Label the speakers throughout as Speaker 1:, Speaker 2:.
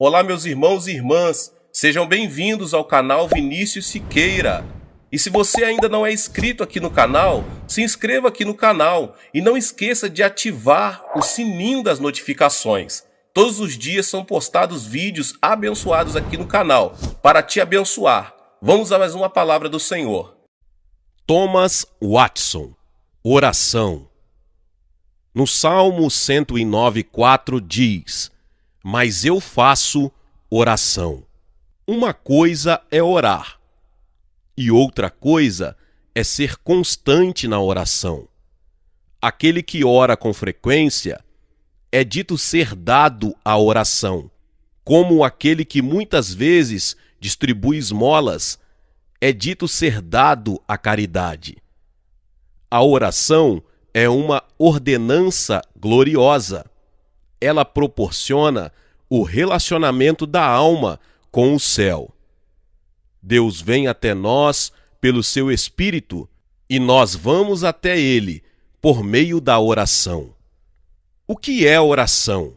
Speaker 1: Olá, meus irmãos e irmãs, sejam bem-vindos ao canal Vinícius Siqueira. E se você ainda não é inscrito aqui no canal, se inscreva aqui no canal e não esqueça de ativar o sininho das notificações. Todos os dias são postados vídeos abençoados aqui no canal, para te abençoar. Vamos a mais uma palavra do Senhor.
Speaker 2: Thomas Watson, oração. No Salmo 109:4 diz: mas eu faço oração. Uma coisa é orar, e outra coisa é ser constante na oração. Aquele que ora com frequência é dito ser dado à oração, como aquele que muitas vezes distribui esmolas é dito ser dado à caridade. A oração é uma ordenança gloriosa. Ela proporciona o relacionamento da alma com o céu. Deus vem até nós pelo seu Espírito e nós vamos até Ele por meio da oração. O que é oração?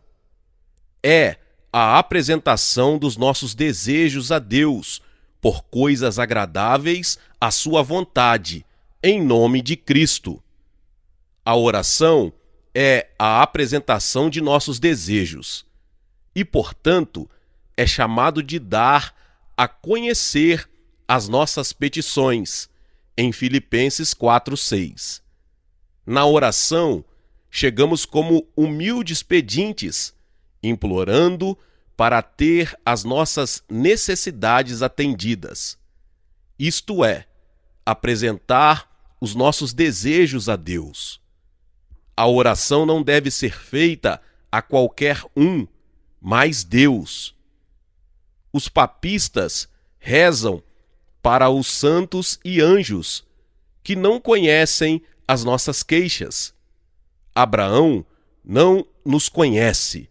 Speaker 2: É a apresentação dos nossos desejos a Deus por coisas agradáveis à sua vontade, em nome de Cristo. A oração é a apresentação de nossos desejos e, portanto, é chamado de dar a conhecer as nossas petições, em Filipenses 4:6. Na oração, chegamos como humildes pedintes, implorando para ter as nossas necessidades atendidas. Isto é, apresentar os nossos desejos a Deus. A oração não deve ser feita a qualquer um, mas Deus. Os papistas rezam para os santos e anjos, que não conhecem as nossas queixas. Abraão não nos conhece.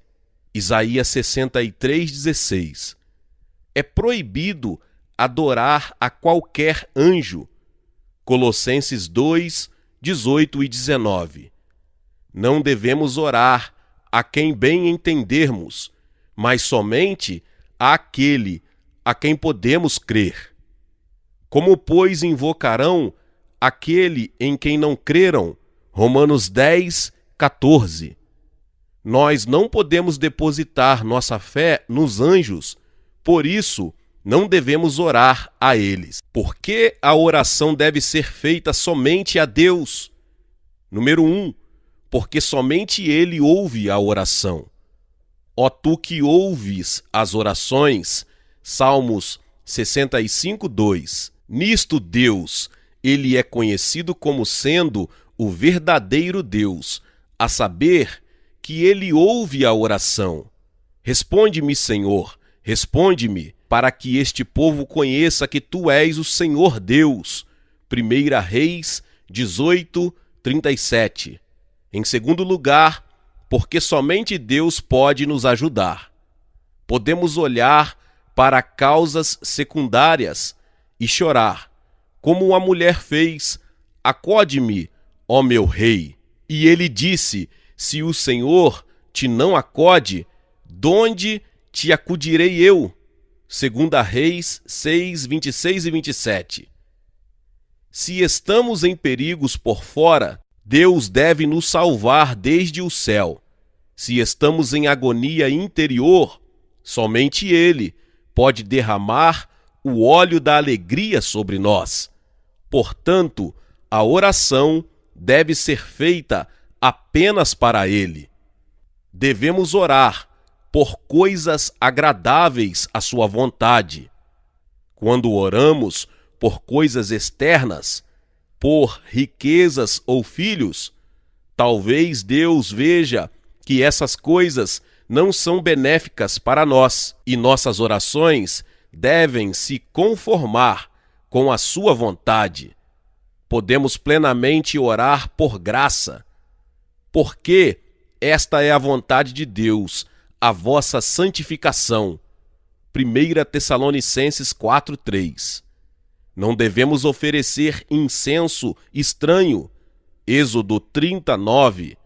Speaker 2: Isaías 63:16. É proibido adorar a qualquer anjo. Colossenses 2:18 e 19. Não devemos orar a quem bem entendermos, mas somente àquele a quem podemos crer. Como, pois, invocarão aquele em quem não creram? Romanos 10:14. Nós não podemos depositar nossa fé nos anjos, por isso não devemos orar a eles. Por que a oração deve ser feita somente a Deus? Número 1. Porque somente Ele ouve a oração. Ó tu que ouves as orações, Salmos 65:2. Nisto Deus, Ele é conhecido como sendo o verdadeiro Deus, a saber que Ele ouve a oração. Responde-me, Senhor, responde-me, para que este povo conheça que Tu és o Senhor Deus. 1 Reis 18:37. Em segundo lugar, porque somente Deus pode nos ajudar. Podemos olhar para causas secundárias e chorar, como a mulher fez: acode-me, ó meu rei. E ele disse: se o Senhor te não acode, donde te acudirei eu? 2 Reis 6:26 e 27. Se estamos em perigos por fora, Deus deve nos salvar desde o céu. Se estamos em agonia interior, somente Ele pode derramar o óleo da alegria sobre nós. Portanto, a oração deve ser feita apenas para Ele. Devemos orar por coisas agradáveis à sua vontade. Quando oramos por coisas externas, por riquezas ou filhos, talvez Deus veja que essas coisas não são benéficas para nós e nossas orações devem se conformar com a sua vontade. Podemos plenamente orar por graça, porque esta é a vontade de Deus, a vossa santificação. 1 Tessalonicenses 4:3. Não devemos oferecer incenso estranho. Êxodo 30:9.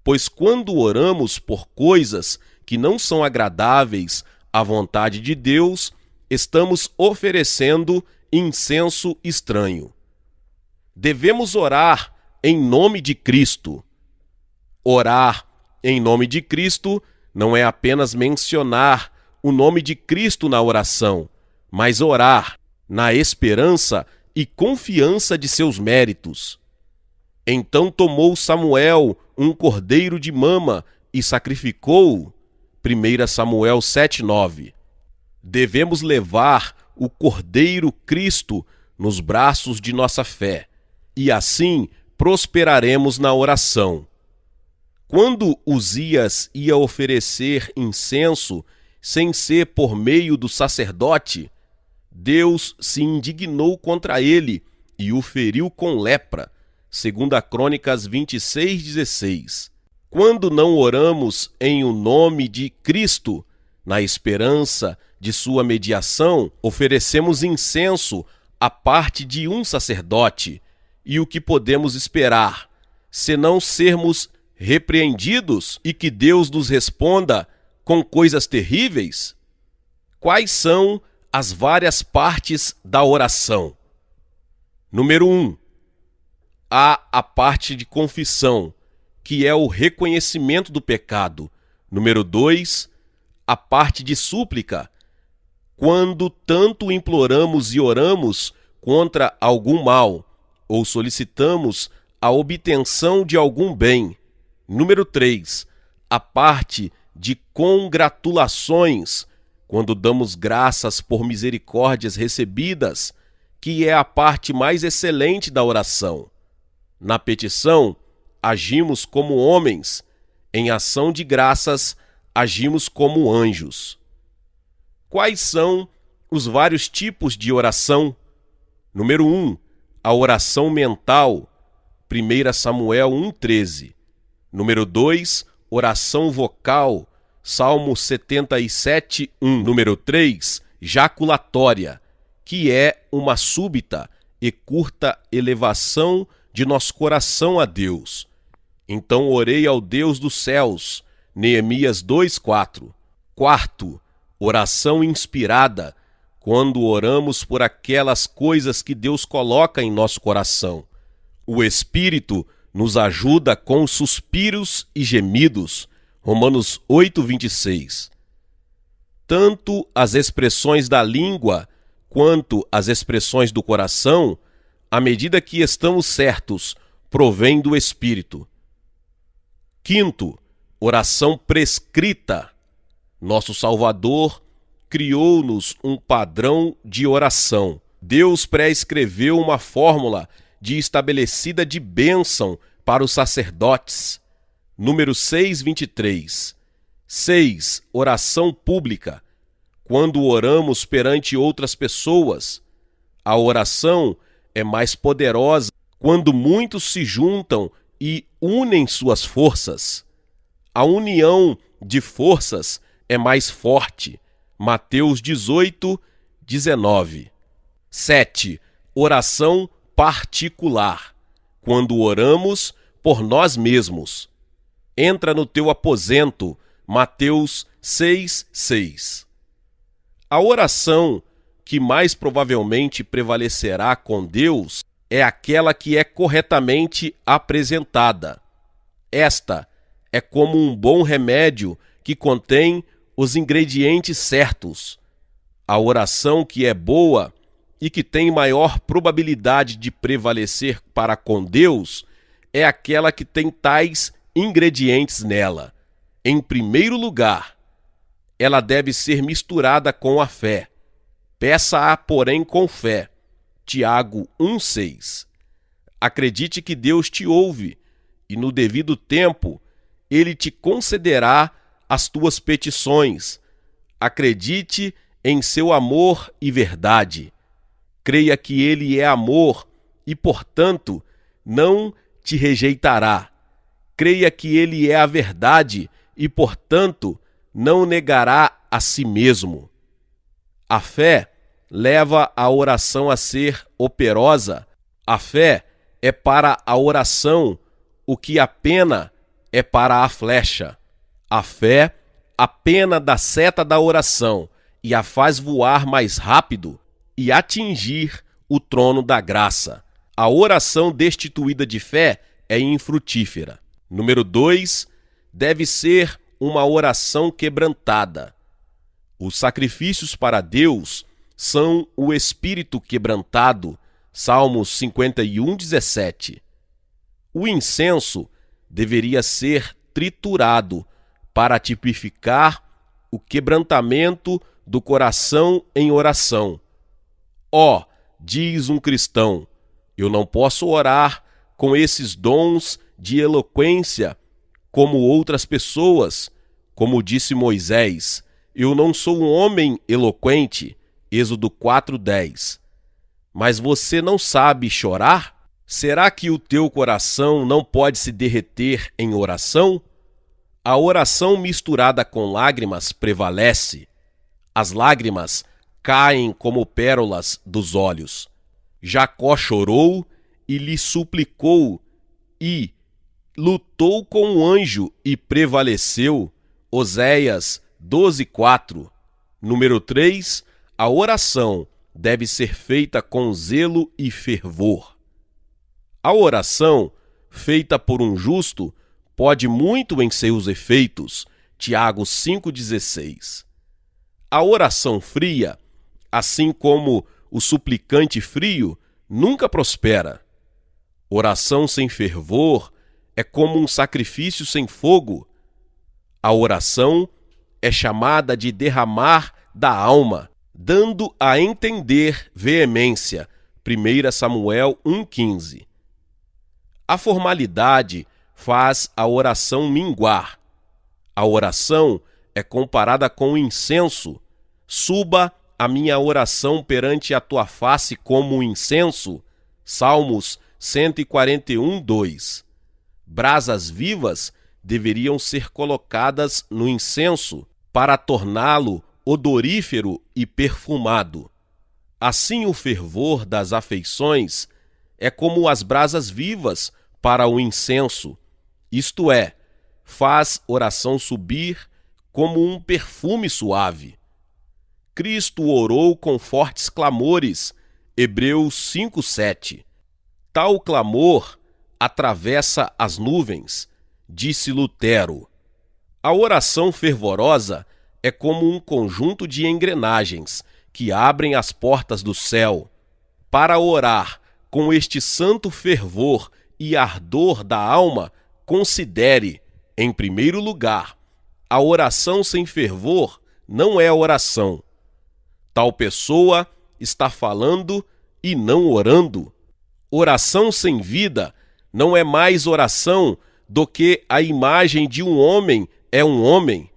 Speaker 2: Pois quando oramos por coisas que não são agradáveis a vontade de Deus, estamos oferecendo incenso estranho. Devemos orar em nome de Cristo. Orar em nome de Cristo não é apenas mencionar o nome de Cristo na oração, mas orar na esperança e confiança de seus méritos. Então tomou Samuel um cordeiro de mama e sacrificou-o. 1 Samuel 7:9. Devemos levar o Cordeiro Cristo nos braços de nossa fé, e assim prosperaremos na oração. Quando Uzias ia oferecer incenso, sem ser por meio do sacerdote, Deus se indignou contra ele e o feriu com lepra. 2 Crônicas 26:16. Quando não oramos em o nome de Cristo, na esperança de sua mediação, oferecemos incenso à parte de um sacerdote. E o que podemos esperar, senão sermos repreendidos e que Deus nos responda com coisas terríveis? Quais são as várias partes da oração? Número 1. Há a parte de confissão, que é o reconhecimento do pecado. Número 2, a parte de súplica, quando tanto imploramos e oramos contra algum mal, ou solicitamos a obtenção de algum bem. Número 3, a parte de congratulações, quando damos graças por misericórdias recebidas, que é a parte mais excelente da oração. Na petição, agimos como homens, em ação de graças, agimos como anjos. Quais são os vários tipos de oração? Número 1, a oração mental, 1 Samuel 1:13. Número 2, oração vocal, Salmo 77:1. Número 3, jaculatória, que é uma súbita e curta elevação de nosso coração a Deus. Então orei ao Deus dos céus, Neemias 2:4. Quarto, oração inspirada, quando oramos por aquelas coisas que Deus coloca em nosso coração. O Espírito nos ajuda com suspiros e gemidos, Romanos 8:26. Tanto as expressões da língua quanto as expressões do coração, à medida que estamos certos, provém do Espírito. Quinto, oração prescrita. Nosso Salvador criou-nos um padrão de oração. Deus prescreveu uma fórmula estabelecida de bênção para os sacerdotes. Número 6:23. 6. Oração pública. Quando oramos perante outras pessoas, a oração é mais poderosa quando muitos se juntam e unem suas forças. A união de forças é mais forte. Mateus 18:19. 7. Oração particular. Quando oramos por nós mesmos. Entra no teu aposento. Mateus 6:6. A oração que mais provavelmente prevalecerá com Deus é aquela que é corretamente apresentada. Esta é como um bom remédio que contém os ingredientes certos. A oração que é boa e que tem maior probabilidade de prevalecer para com Deus é aquela que tem tais ingredientes nela. Em primeiro lugar, ela deve ser misturada com a fé. Peça-a, porém, com fé. Tiago 1:6. Acredite que Deus te ouve e no devido tempo Ele te concederá as tuas petições. Acredite em seu amor e verdade. Creia que Ele é amor e, portanto, não te rejeitará. Creia que Ele é a verdade e, portanto, não negará a si mesmo. A fé leva a oração a ser operosa. A fé é para a oração o que a pena é para a flecha. A fé a pena da seta da oração e a faz voar mais rápido e atingir o trono da graça. A oração destituída de fé é infrutífera. Número 2, deve ser uma oração quebrantada. Os sacrifícios para Deus são o espírito quebrantado, Salmos 51, 17. O incenso deveria ser triturado para tipificar o quebrantamento do coração em oração. Diz um cristão, eu não posso orar com esses dons de eloquência como outras pessoas, como disse Moisés, eu não sou um homem eloquente, Êxodo 4:10. Mas você não sabe chorar? Será que o teu coração não pode se derreter em oração? A oração misturada com lágrimas prevalece. As lágrimas caem como pérolas dos olhos. Jacó chorou e lhe suplicou e lutou com o anjo e prevaleceu. Oséias 12:4. Número 3, a oração deve ser feita com zelo e fervor. A oração feita por um justo pode muito em seus efeitos. Tiago 5,16. A oração fria, assim como o suplicante frio, nunca prospera. Oração sem fervor é como um sacrifício sem fogo. A oração é chamada de derramar da alma, dando a entender veemência. 1 Samuel 1,15. A formalidade faz a oração minguar. A oração é comparada com o incenso. Suba a minha oração perante a tua face como um incenso. Salmos 141:2. Brasas vivas deveriam ser colocadas no incenso para torná-lo odorífero e perfumado. Assim, o fervor das afeições é como as brasas vivas para o incenso, isto é, faz oração subir como um perfume suave. Cristo orou com fortes clamores, Hebreus 5:7. Tal clamor atravessa as nuvens, disse Lutero. A oração fervorosa é como um conjunto de engrenagens que abrem as portas do céu. Para orar com este santo fervor e ardor da alma, considere, em primeiro lugar, a oração sem fervor não é oração. Tal pessoa está falando e não orando. Oração sem vida não é mais oração do que a imagem de um homem é um homem.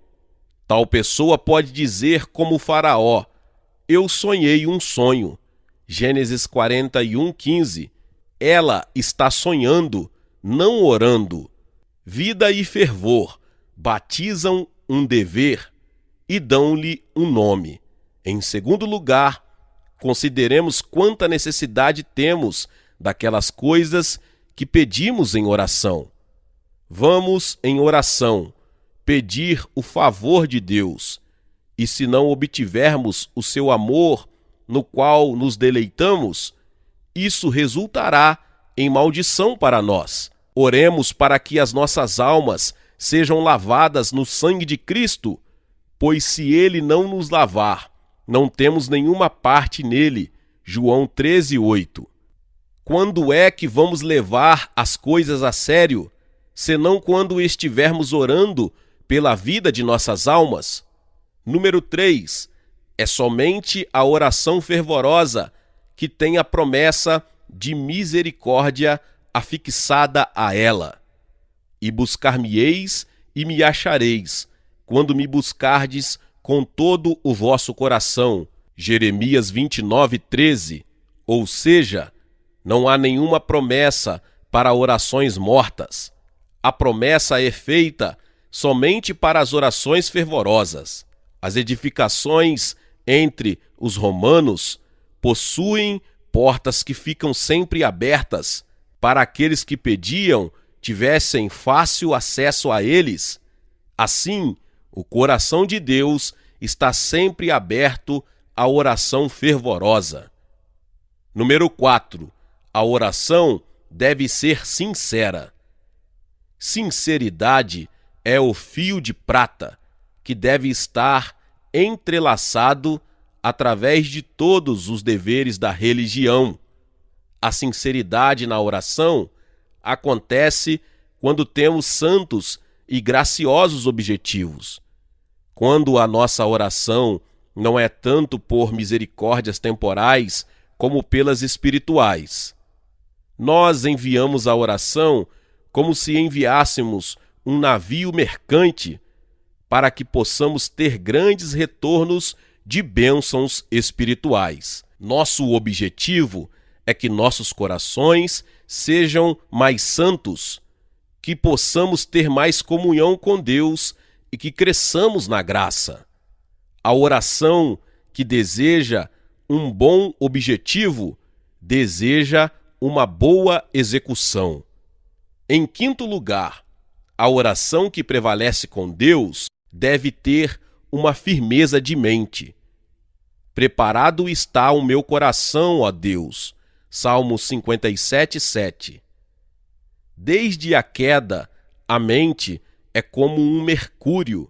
Speaker 2: Tal pessoa pode dizer como Faraó, eu sonhei um sonho. Gênesis 41:15. Ela está sonhando, não orando. Vida e fervor batizam um dever e dão-lhe um nome. Em segundo lugar, consideremos quanta necessidade temos daquelas coisas que pedimos em oração. Vamos, em oração, pedir o favor de Deus, e se não obtivermos o seu amor, no qual nos deleitamos, isso resultará em maldição para nós. Oremos para que as nossas almas sejam lavadas no sangue de Cristo, pois se ele não nos lavar, não temos nenhuma parte nele. João 13:8. Quando é que vamos levar as coisas a sério, senão quando estivermos orando pela vida de nossas almas? Número 3. É somente a oração fervorosa que tem a promessa de misericórdia afixada a ela. E buscar-me-eis e me achareis, quando me buscardes com todo o vosso coração. Jeremias 29:13. Ou seja, não há nenhuma promessa para orações mortas. A promessa é feita somente para as orações fervorosas. As edificações entre os romanos possuem portas que ficam sempre abertas para aqueles que pediam tivessem fácil acesso a eles. Assim, O coração de Deus está sempre aberto à oração fervorosa. Número 4. A oração deve ser sincera. Sinceridade é o fio de prata que deve estar entrelaçado através de todos os deveres da religião. A sinceridade na oração acontece quando temos santos e graciosos objetivos. Quando a nossa oração não é tanto por misericórdias temporais como pelas espirituais. Nós enviamos a oração como se enviássemos um navio mercante para que possamos ter grandes retornos de bênçãos espirituais. Nosso objetivo é que nossos corações sejam mais santos, que possamos ter mais comunhão com Deus e que cresçamos na graça. A oração que deseja um bom objetivo deseja uma boa execução. Em quinto lugar, a oração que prevalece com Deus deve ter uma firmeza de mente. Preparado está o meu coração, ó Deus. Salmo 57:7. Desde a queda, a mente é como um mercúrio,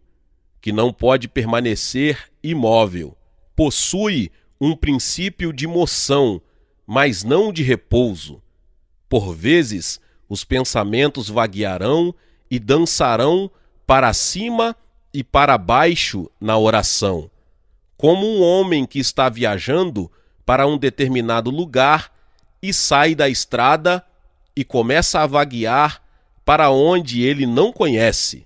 Speaker 2: que não pode permanecer imóvel. Possui um princípio de moção, mas não de repouso. Por vezes, os pensamentos vaguearão e dançarão para cima e para baixo na oração, como um homem que está viajando para um determinado lugar e sai da estrada e começa a vaguear para onde ele não conhece.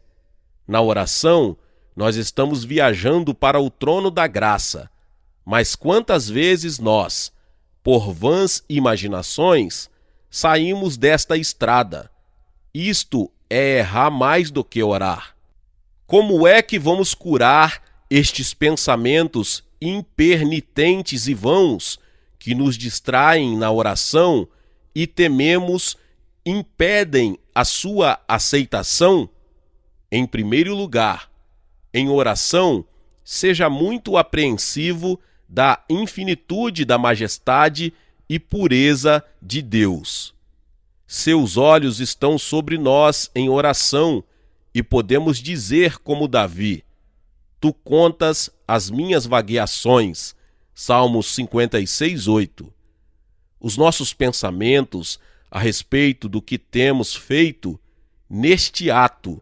Speaker 2: Na oração, nós estamos viajando para o trono da graça, mas quantas vezes nós, por vãs imaginações, saímos desta estrada? Isto é errar mais do que orar. Como é que vamos curar estes pensamentos impernitentes e vãos que nos distraem na oração e tememos impedem a sua aceitação? Em primeiro lugar, em oração, seja muito apreensivo da infinitude da majestade e pureza de Deus. Seus olhos estão sobre nós em oração e podemos dizer como Davi: Tu contas as minhas vagueações. Salmos 56:8. Os nossos pensamentos a respeito do que temos feito neste ato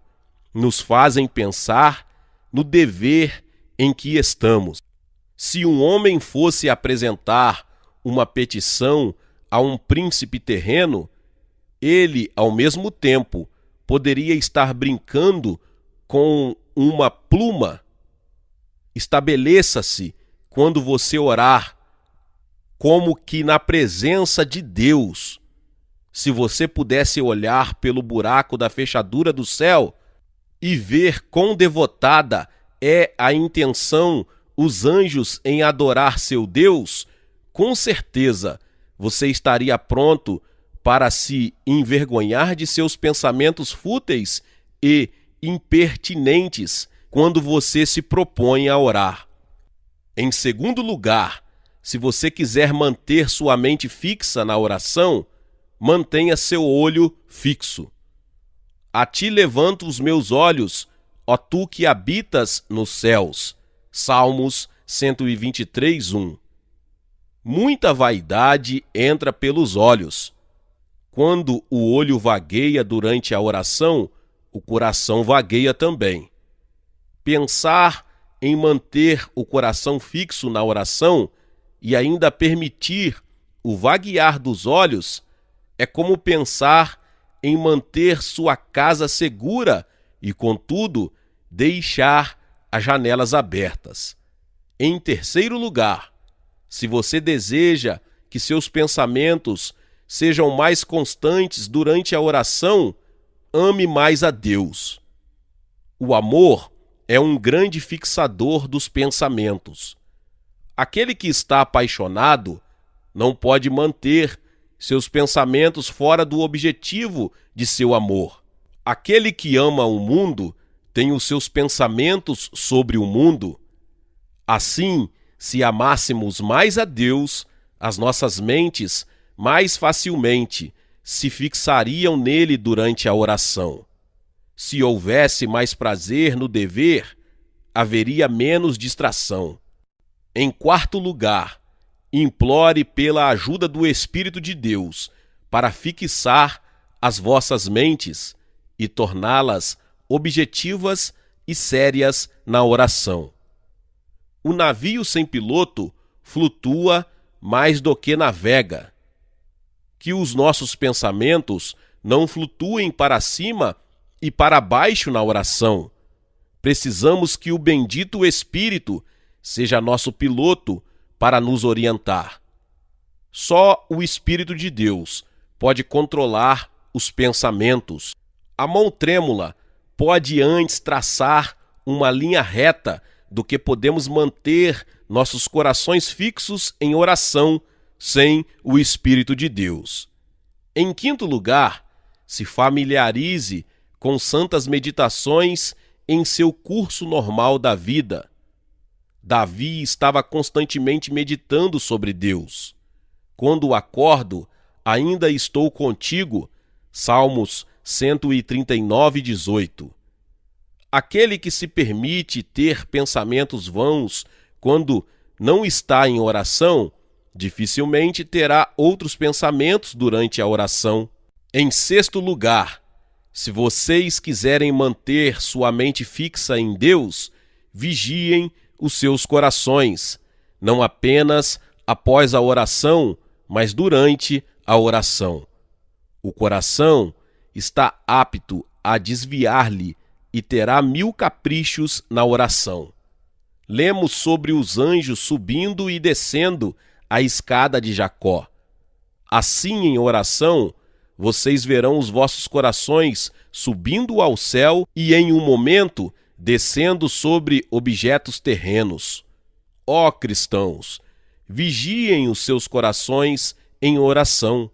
Speaker 2: nos fazem pensar no dever em que estamos. Se um homem fosse apresentar uma petição a um príncipe terreno, ele, ao mesmo tempo, poderia estar brincando com uma pluma. Estabeleça-se, quando você orar, como que na presença de Deus. Se você pudesse olhar pelo buraco da fechadura do céu e ver quão devotada é a intenção os anjos em adorar seu Deus, com certeza você estaria pronto para se envergonhar de seus pensamentos fúteis e impertinentes quando você se propõe a orar. Em segundo lugar, se você quiser manter sua mente fixa na oração, mantenha seu olho fixo. A ti levanto os meus olhos, ó tu que habitas nos céus. Salmos 123:1. Muita vaidade entra pelos olhos. Quando o olho vagueia durante a oração, o coração vagueia também. Pensar em manter o coração fixo na oração e ainda permitir o vaguear dos olhos é como pensar em manter sua casa segura e, contudo, deixar as janelas abertas. Em terceiro lugar, se você deseja que seus pensamentos sejam mais constantes durante a oração, ame mais a Deus. O amor é um grande fixador dos pensamentos. Aquele que está apaixonado não pode manter seus pensamentos fora do objetivo de seu amor. Aquele que ama o mundo tem os seus pensamentos sobre o mundo, assim, se amássemos mais a Deus, as nossas mentes mais facilmente se fixariam nele durante a oração. Se houvesse mais prazer no dever, haveria menos distração. Em quarto lugar, implore pela ajuda do Espírito de Deus para fixar as vossas mentes e torná-las objetivas e sérias na oração. O navio sem piloto flutua mais do que navega. Que os nossos pensamentos não flutuem para cima e para baixo na oração. Precisamos que o bendito Espírito seja nosso piloto para nos orientar. Só o Espírito de Deus pode controlar os pensamentos. A mão trêmula pode antes traçar uma linha reta do que podemos manter nossos corações fixos em oração sem o Espírito de Deus. Em quinto lugar, se familiarize com santas meditações em seu curso normal da vida. Davi estava constantemente meditando sobre Deus. Quando acordo, ainda estou contigo. Salmos 139, 18. Aquele que se permite ter pensamentos vãos quando não está em oração, dificilmente terá outros pensamentos durante a oração. Em sexto lugar, se vocês quiserem manter sua mente fixa em Deus, vigiem os seus corações, não apenas após a oração, mas durante a oração. O coração está apto a desviar-lhe e terá 1000 caprichos na oração. Lemos sobre os anjos subindo e descendo a escada de Jacó. Assim, em oração, vocês verão os vossos corações subindo ao céu e, em um momento, descendo sobre objetos terrenos. Ó cristãos, vigiem os seus corações em oração.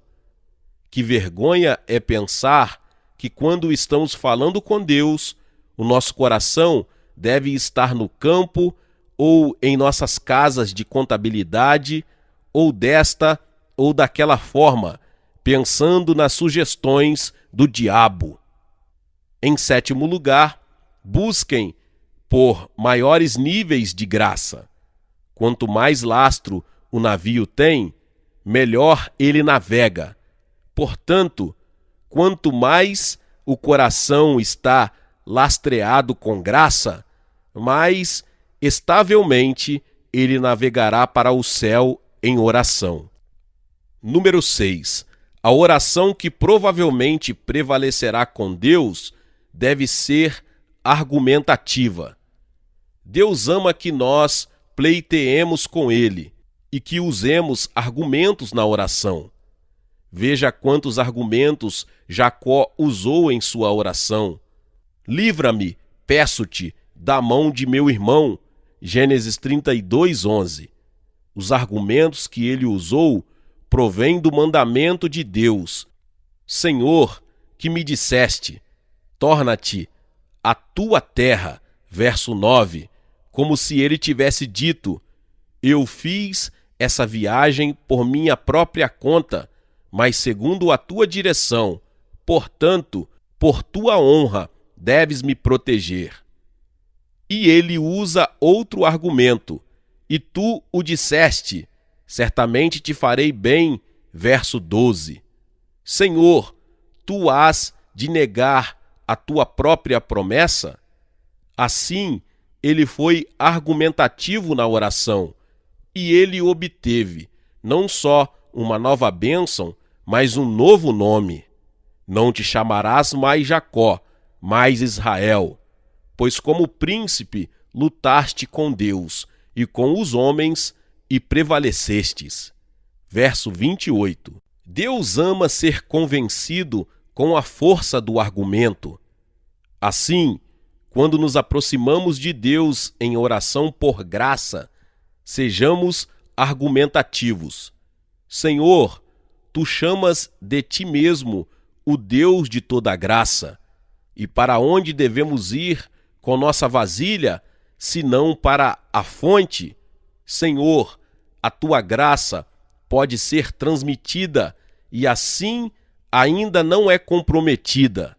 Speaker 2: Que vergonha é pensar que, quando estamos falando com Deus, o nosso coração deve estar no campo ou em nossas casas de contabilidade, ou desta ou daquela forma, pensando nas sugestões do diabo. Em sétimo lugar, busquem por maiores níveis de graça. Quanto mais lastro o navio tem, melhor ele navega. Portanto, quanto mais o coração está lastreado com graça, mais estavelmente ele navegará para o céu em oração. Número 6. A oração que provavelmente prevalecerá com Deus deve ser argumentativa. Deus ama que nós pleiteemos com Ele e que usemos argumentos na oração. Veja quantos argumentos Jacó usou em sua oração. Livra-me, peço-te, da mão de meu irmão. Gênesis 32, 11. Os argumentos que ele usou provêm do mandamento de Deus. Senhor, que me disseste, torna-te a tua terra, verso 9, como se ele tivesse dito, eu fiz essa viagem por minha própria conta, mas segundo a tua direção, portanto, por tua honra, deves me proteger. E ele usa outro argumento, e tu o disseste, certamente te farei bem, verso 12. Senhor, tu has de negar a tua própria promessa? Assim, ele foi argumentativo na oração, e ele obteve não só uma nova bênção, mas um novo nome. Não te chamarás mais Jacó, mas Israel, pois como príncipe lutaste com Deus e com os homens e prevalecestes. Verso 28. Deus ama ser convencido com a força do argumento. Assim, quando nos aproximamos de Deus em oração por graça, sejamos argumentativos. Senhor, tu chamas de ti mesmo o Deus de toda graça, e para onde devemos ir com nossa vasilha, senão para a fonte? Senhor, a tua graça pode ser transmitida e assim ainda não é comprometida.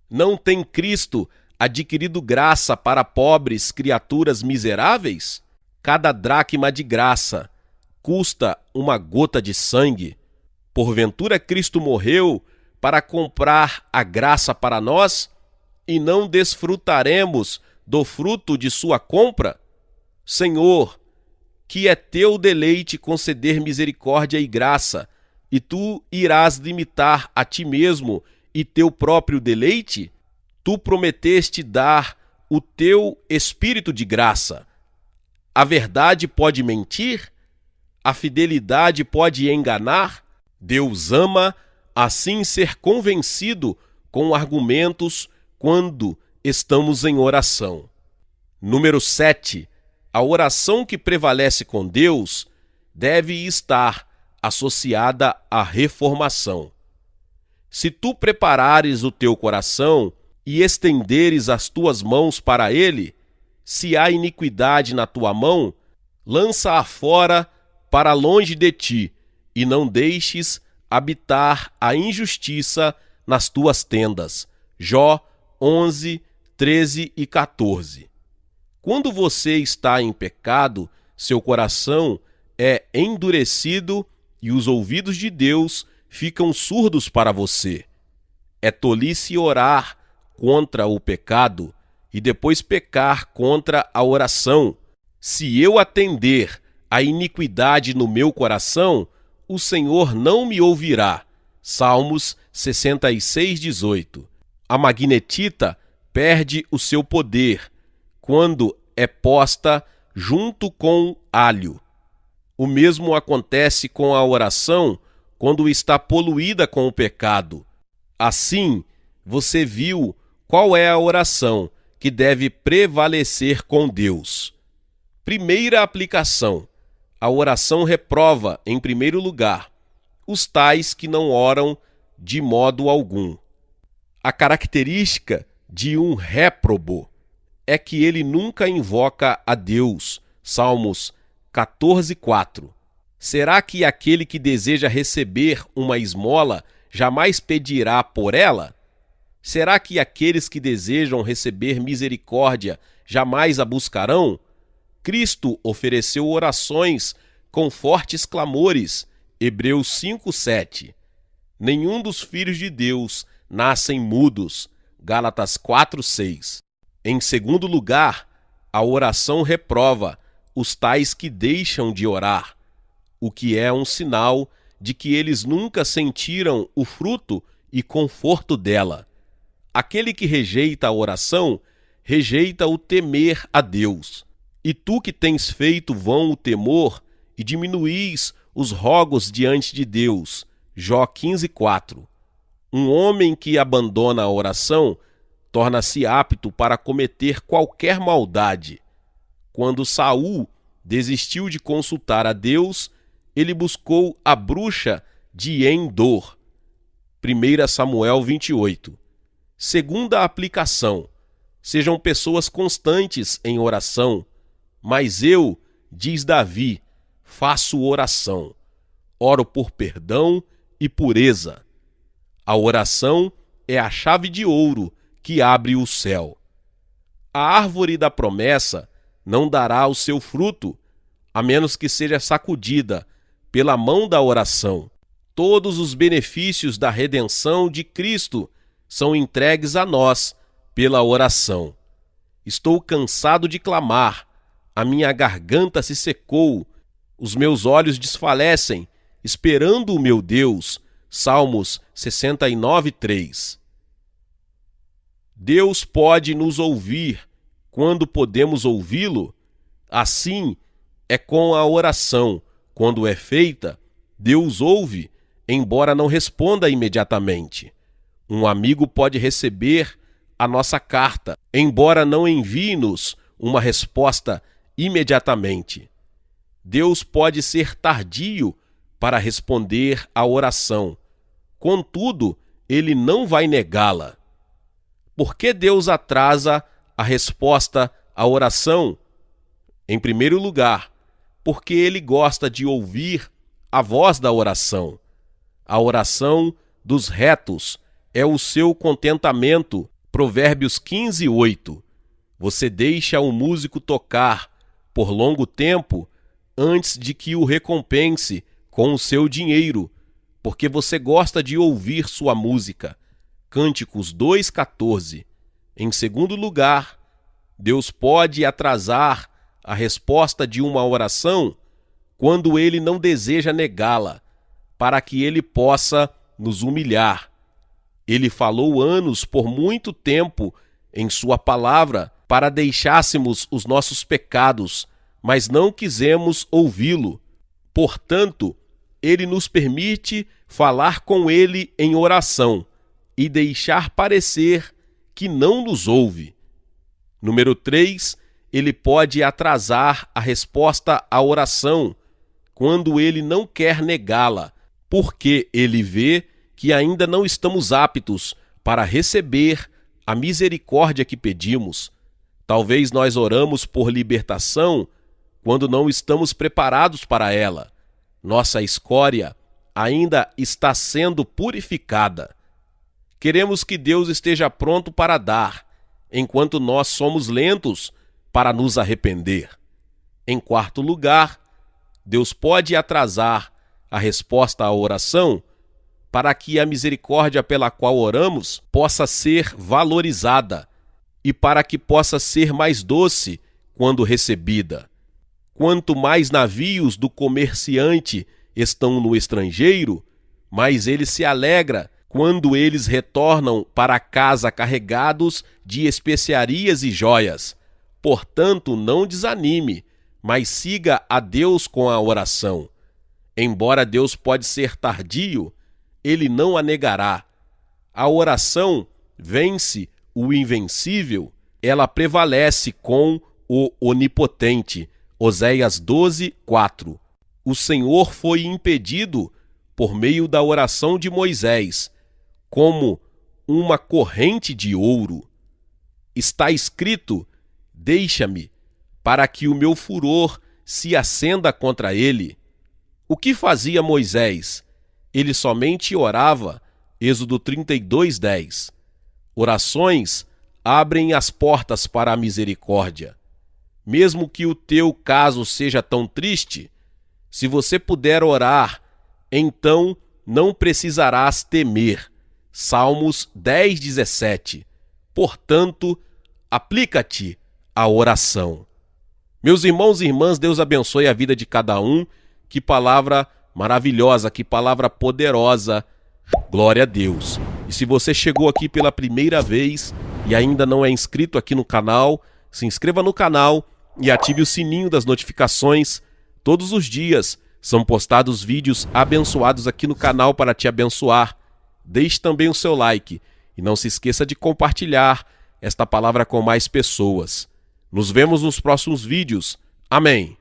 Speaker 2: Não tem Cristo adquirido graça para pobres criaturas miseráveis? Cada dracma de graça custa uma gota de sangue. Porventura Cristo morreu para comprar a graça para nós e não desfrutaremos do fruto de sua compra? Senhor, que é teu deleite conceder misericórdia e graça, e tu irás limitar a ti mesmo e teu próprio deleite? Tu prometeste dar o teu espírito de graça. A verdade pode mentir? A fidelidade pode enganar? Deus ama assim ser convencido com argumentos quando estamos em oração. Número 7. A oração que prevalece com Deus deve estar associada à reformação. Se tu preparares o teu coração e estenderes as tuas mãos para ele, se há iniquidade na tua mão, lança-a fora para longe de ti, e não deixes habitar a injustiça nas tuas tendas. Jó 11, 13 e 14. Quando você está em pecado, seu coração é endurecido e os ouvidos de Deus ficam surdos para você. É tolice orar contra o pecado e depois pecar contra a oração. Se eu atender a iniquidade no meu coração, o Senhor não me ouvirá. Salmos 66, 18. A magnetita perde o seu poder quando é posta junto com alho. O mesmo acontece com a oração quando está poluída com o pecado. Assim, você viu qual é a oração que deve prevalecer com Deus. Primeira aplicação: a oração reprova, em primeiro lugar, os tais que não oram de modo algum. A característica de um réprobo é que ele nunca invoca a Deus. Salmos 14, 4. Será que aquele que deseja receber uma esmola jamais pedirá por ela? Será que aqueles que desejam receber misericórdia jamais a buscarão? Cristo ofereceu orações com fortes clamores. Hebreus 5, 7. Nenhum dos filhos de Deus nascem mudos. Gálatas 4, 6. Em segundo lugar, a oração reprova os tais que deixam de orar, o que é um sinal de que eles nunca sentiram o fruto e conforto dela. Aquele que rejeita a oração, rejeita o temer a Deus. E tu que tens feito vão o temor e diminuís os rogos diante de Deus. Jó 15, 4. Um homem que abandona a oração torna-se apto para cometer qualquer maldade. Quando Saul desistiu de consultar a Deus, ele buscou a bruxa de Endor. 1 Samuel 28. Segunda aplicação: sejam pessoas constantes em oração. Mas eu, diz Davi, faço oração. Oro por perdão e pureza. A oração é a chave de ouro que abre o céu. A árvore da promessa não dará o seu fruto, a menos que seja sacudida pela mão da oração. Todos os benefícios da redenção de Cristo são entregues a nós pela oração. Estou cansado de clamar, a minha garganta se secou, os meus olhos desfalecem, esperando o meu Deus. Salmos 69, 3. Deus pode nos ouvir quando podemos ouvi-lo. Assim é com a oração. Quando é feita, Deus ouve, embora não responda imediatamente. Um amigo pode receber a nossa carta, embora não envie-nos uma resposta imediatamente. Deus pode ser tardio para responder à oração. Contudo, ele não vai negá-la. Por que Deus atrasa a resposta à oração? Em primeiro lugar, porque ele gosta de ouvir a voz da oração. A oração dos retos é o seu contentamento. Provérbios 15:8. Você deixa o músico tocar por longo tempo antes de que o recompense com o seu dinheiro, porque você gosta de ouvir sua música. Cânticos 2:14. Em segundo lugar, Deus pode atrasar a resposta de uma oração quando ele não deseja negá-la, para que ele possa nos humilhar. Ele falou anos por muito tempo em sua palavra para deixássemos os nossos pecados, mas não quisemos ouvi-lo. Portanto, ele nos permite falar com ele em oração e deixar parecer que não nos ouve. Número 3, ele pode atrasar a resposta à oração quando ele não quer negá-la, porque ele vê que ainda não estamos aptos para receber a misericórdia que pedimos. Talvez nós oramos por libertação quando não estamos preparados para ela. Nossa escória ainda está sendo purificada. Queremos que Deus esteja pronto para dar, enquanto nós somos lentos para nos arrepender. Em quarto lugar, Deus pode atrasar a resposta à oração para que a misericórdia pela qual oramos possa ser valorizada e para que possa ser mais doce quando recebida. Quanto mais navios do comerciante estão no estrangeiro, mais ele se alegra quando eles retornam para casa carregados de especiarias e joias. Portanto, não desanime, mas siga a Deus com a oração. Embora Deus pode ser tardio, ele não a negará. A oração vence o invencível, ela prevalece com o onipotente. Oséias 12:4. O Senhor foi impedido por meio da oração de Moisés, como uma corrente de ouro. Está escrito: deixa-me, para que o meu furor se acenda contra ele. O que fazia Moisés? Ele somente orava. Êxodo 32:10. Orações abrem as portas para a misericórdia. Mesmo que o teu caso seja tão triste, se você puder orar, então não precisarás temer. Salmos 10:17. Portanto, aplica-te à oração. Meus irmãos e irmãs, Deus abençoe a vida de cada um. Que palavra maravilhosa, que palavra poderosa. Glória a Deus. E se você chegou aqui pela primeira vez e ainda não é inscrito aqui no canal, se inscreva no canal e ative o sininho das notificações. Todos os dias são postados vídeos abençoados aqui no canal para te abençoar. Deixe também o seu like e não se esqueça de compartilhar esta palavra com mais pessoas. Nos vemos nos próximos vídeos. Amém.